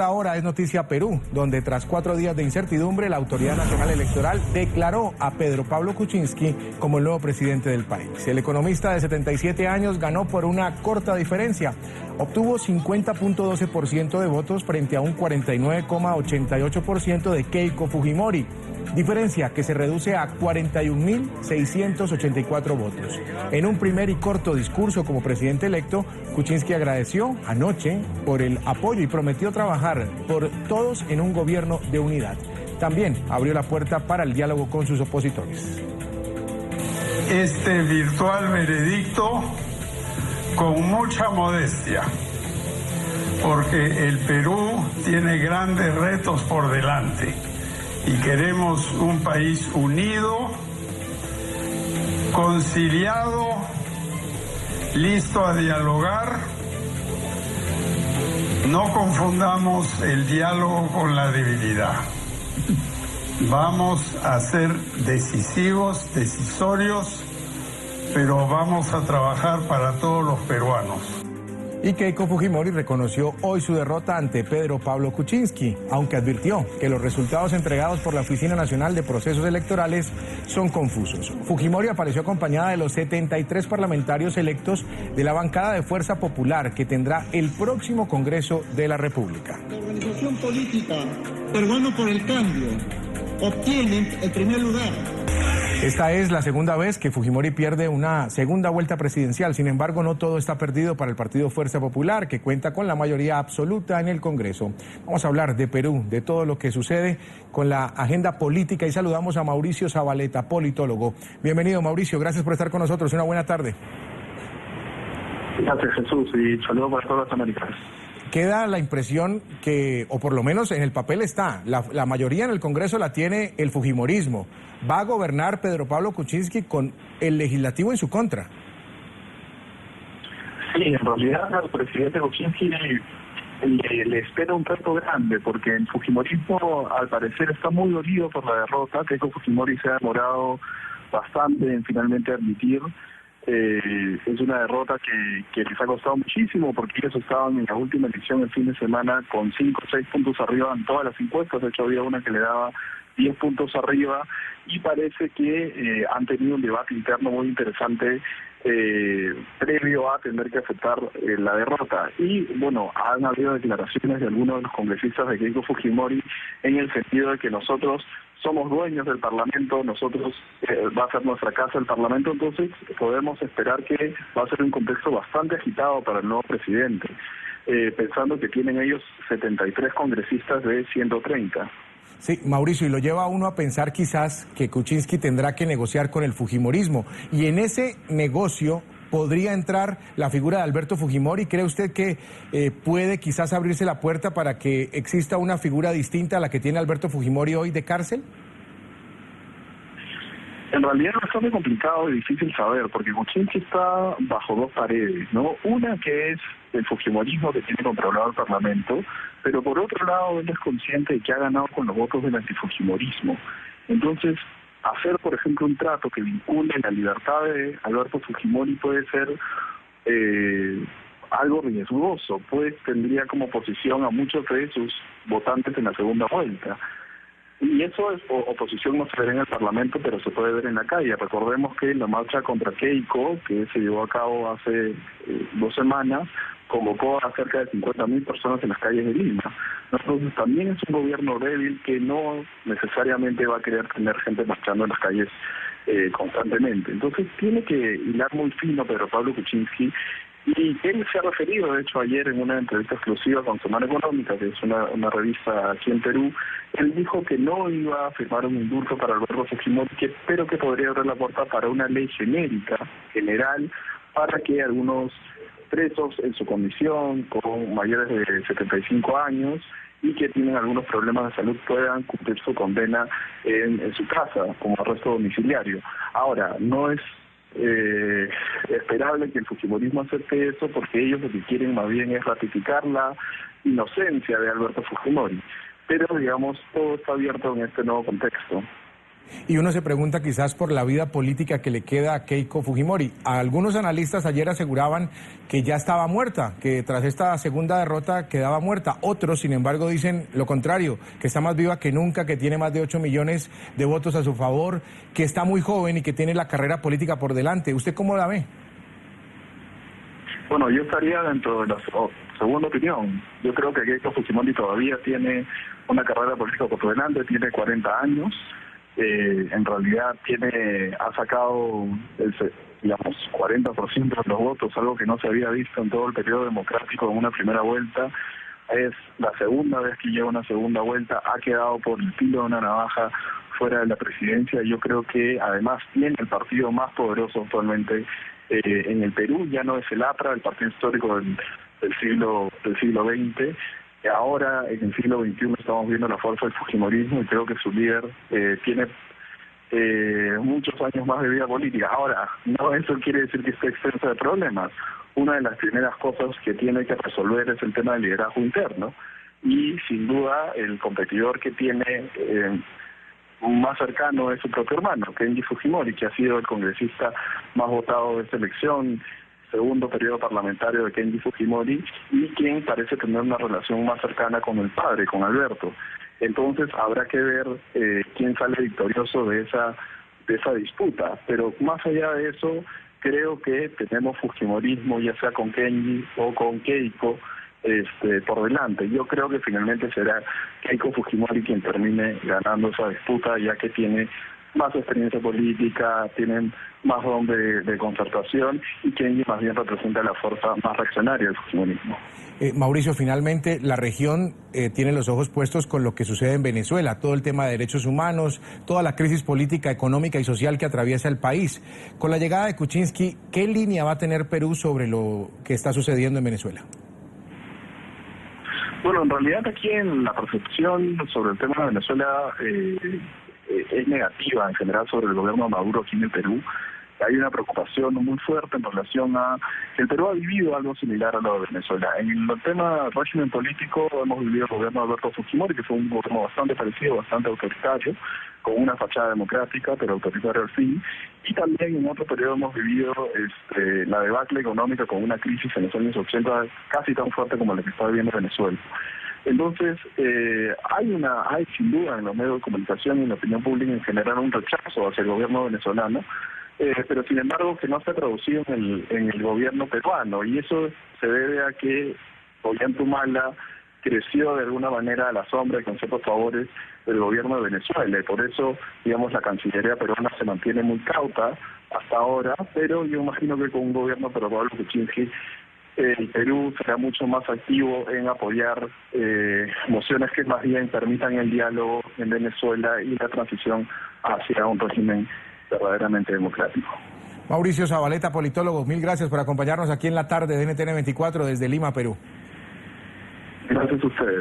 Ahora es noticia Perú, donde tras 4 días de incertidumbre, la Autoridad Nacional Electoral declaró a Pedro Pablo Kuczynski como el nuevo presidente del país. El economista de 77 años ganó por una corta diferencia. Obtuvo 50.12% de votos frente a un 49.88% de Keiko Fujimori. Diferencia que se reduce a 41.684 votos. En un primer y corto discurso como presidente electo, Kuczynski agradeció anoche por el apoyo y prometió trabajar por todos en un gobierno de unidad. También abrió la puerta para el diálogo con sus opositores. Este virtual veredicto con mucha modestia, porque el Perú tiene grandes retos por delante. Y queremos un país unido, conciliado, listo a dialogar. No confundamos el diálogo con la debilidad. Vamos a ser decisivos, decisorios, pero vamos a trabajar para todos los peruanos. Y Keiko Fujimori reconoció hoy su derrota ante Pedro Pablo Kuczynski, aunque advirtió que los resultados entregados por la Oficina Nacional de Procesos Electorales son confusos. Fujimori apareció acompañada de los 73 parlamentarios electos de la bancada de Fuerza Popular que tendrá el próximo Congreso de la República. La organización política Peruano por el Cambio obtiene el primer lugar. Esta es la segunda vez que Fujimori pierde una segunda vuelta presidencial. Sin embargo, no todo está perdido para el partido Fuerza Popular, que cuenta con la mayoría absoluta en el Congreso. Vamos a hablar de Perú, de todo lo que sucede con la agenda política y saludamos a Mauricio Zabaleta, politólogo. Bienvenido, Mauricio, gracias por estar con nosotros. Una buena tarde. Gracias, Jesús, y saludos para todos los americanos. Queda la impresión que, o por lo menos en el papel está, la mayoría en el Congreso la tiene el fujimorismo. ¿Va a gobernar Pedro Pablo Kuczynski con el legislativo en su contra? Sí, en realidad al presidente Kuczynski le espera un reto grande, porque el fujimorismo al parecer está muy dolido por la derrota. Keiko Fujimori se ha demorado bastante en finalmente admitir. Es una derrota que les ha costado muchísimo, porque ellos estaban en la última elección el fin de semana con 5 o 6 puntos arriba en todas las encuestas. De hecho, había una que le daba 10 puntos arriba, y parece que han tenido un debate interno muy interesante previo a tener que aceptar la derrota. Y bueno, han habido declaraciones de algunos de los congresistas de Keiko Fujimori en el sentido de que nosotros somos dueños del Parlamento, nosotros va a ser nuestra casa el Parlamento, entonces podemos esperar que va a ser un contexto bastante agitado para el nuevo presidente, pensando que tienen ellos 73 congresistas de 130. Sí, Mauricio, y lo lleva a uno a pensar quizás que Kuczynski tendrá que negociar con el fujimorismo, y en ese negocio podría entrar la figura de Alberto Fujimori. ¿Cree usted que puede quizás abrirse la puerta para que exista una figura distinta a la que tiene Alberto Fujimori hoy de cárcel? En realidad es bastante complicado y difícil saber, porque Kuczynski está bajo dos paredes, ¿no? Una que es el fujimorismo que tiene controlado el Parlamento, pero por otro lado él es consciente de que ha ganado con los votos del antifujimorismo. Entonces, hacer, por ejemplo, un trato que vincule la libertad de Alberto Fujimori puede ser algo riesgoso, pues tendría como oposición a muchos de sus votantes en la segunda vuelta. Y eso es oposición, no se verá en el Parlamento, pero se puede ver en la calle. Recordemos que la marcha contra Keiko, que se llevó a cabo hace 2 semanas, convocó a cerca de 50.000 personas en las calles de Lima. Entonces también es un gobierno débil que no necesariamente va a querer tener gente marchando en las calles constantemente. Entonces tiene que hilar muy fino Pedro Pablo Kuczynski, y él se ha referido, de hecho, ayer en una entrevista exclusiva con Semana Económica, que es una revista aquí en Perú. Él dijo que no iba a firmar un indulto para Alberto Fujimori, pero que podría abrir la puerta para una ley genérica, general, para que algunos presos en su condición, con mayores de 75 años, y que tienen algunos problemas de salud, puedan cumplir su condena en su casa, como arresto domiciliario. Ahora, no es esperable que el fujimorismo acepte eso, porque ellos lo que quieren más bien es ratificar la inocencia de Alberto Fujimori. Pero, digamos, todo está abierto en este nuevo contexto. Y uno se pregunta quizás por la vida política que le queda a Keiko Fujimori. Algunos analistas ayer aseguraban que ya estaba muerta, que tras esta segunda derrota quedaba muerta. Otros, sin embargo, dicen lo contrario, que está más viva que nunca, que tiene más de 8 millones de votos a su favor, que está muy joven y que tiene la carrera política por delante. ¿Usted cómo la ve? Bueno, yo estaría dentro de la segunda opinión. Yo creo que Keiko Fujimori todavía tiene una carrera política por delante, tiene 40 años. En realidad ha sacado el 40% de los votos, algo que no se había visto en todo el periodo democrático en una primera vuelta. Es la segunda vez que lleva una segunda vuelta, ha quedado por el filo de una navaja fuera de la presidencia. Yo creo que además tiene el partido más poderoso actualmente en el Perú. Ya no es el APRA, el partido histórico del siglo XX. Ahora, en el siglo XXI, estamos viendo la fuerza del fujimorismo y creo que su líder tiene muchos años más de vida política. Ahora, no eso quiere decir que esté extensa de problemas. Una de las primeras cosas que tiene que resolver es el tema del liderazgo interno y, sin duda, el competidor que tiene más cercano es su propio hermano, Kenji Fujimori, que ha sido el congresista más votado de esta elección, segundo periodo parlamentario de Kenji Fujimori, y quien parece tener una relación más cercana con el padre, con Alberto. Entonces habrá que ver quién sale victorioso de esa disputa. Pero más allá de eso, creo que tenemos fujimorismo, ya sea con Kenji o con Keiko, por delante. Yo creo que finalmente será Keiko Fujimori quien termine ganando esa disputa, ya que tiene más experiencia política, tienen más don de concertación, y Kenji más bien representa la fuerza más reaccionaria del fujimorismo. Mauricio, finalmente la región tiene los ojos puestos con lo que sucede en Venezuela, todo el tema de derechos humanos, toda la crisis política, económica y social que atraviesa el país. Con la llegada de Kuczynski, ¿qué línea va a tener Perú sobre lo que está sucediendo en Venezuela? Bueno, en realidad aquí en la percepción sobre el tema de Venezuela es negativa en general sobre el gobierno de Maduro aquí en el Perú. Hay una preocupación muy fuerte en relación a que el Perú ha vivido algo similar a lo de Venezuela. En el tema del régimen político hemos vivido el gobierno de Alberto Fujimori, que fue un gobierno bastante parecido, bastante autoritario, con una fachada democrática, pero autoritario al fin. Y también en otro periodo hemos vivido la debacle económica con una crisis en los años 80 casi tan fuerte como la que está viviendo Venezuela. Entonces, hay sin duda en los medios de comunicación y en la opinión pública en general un rechazo hacia el gobierno venezolano, pero sin embargo que no se ha traducido en el gobierno peruano, y eso se debe a que Ollanta creció de alguna manera a la sombra y con ciertos favores del gobierno de Venezuela, y por eso, digamos, la Cancillería peruana se mantiene muy cauta hasta ahora, pero yo imagino que con un gobierno de Pablo Kuczynski el Perú será mucho más activo en apoyar mociones que más bien permitan el diálogo en Venezuela y la transición hacia un régimen verdaderamente democrático. Mauricio Zabaleta, politólogo, mil gracias por acompañarnos aquí en la tarde de NTN 24 desde Lima, Perú. Gracias a ustedes.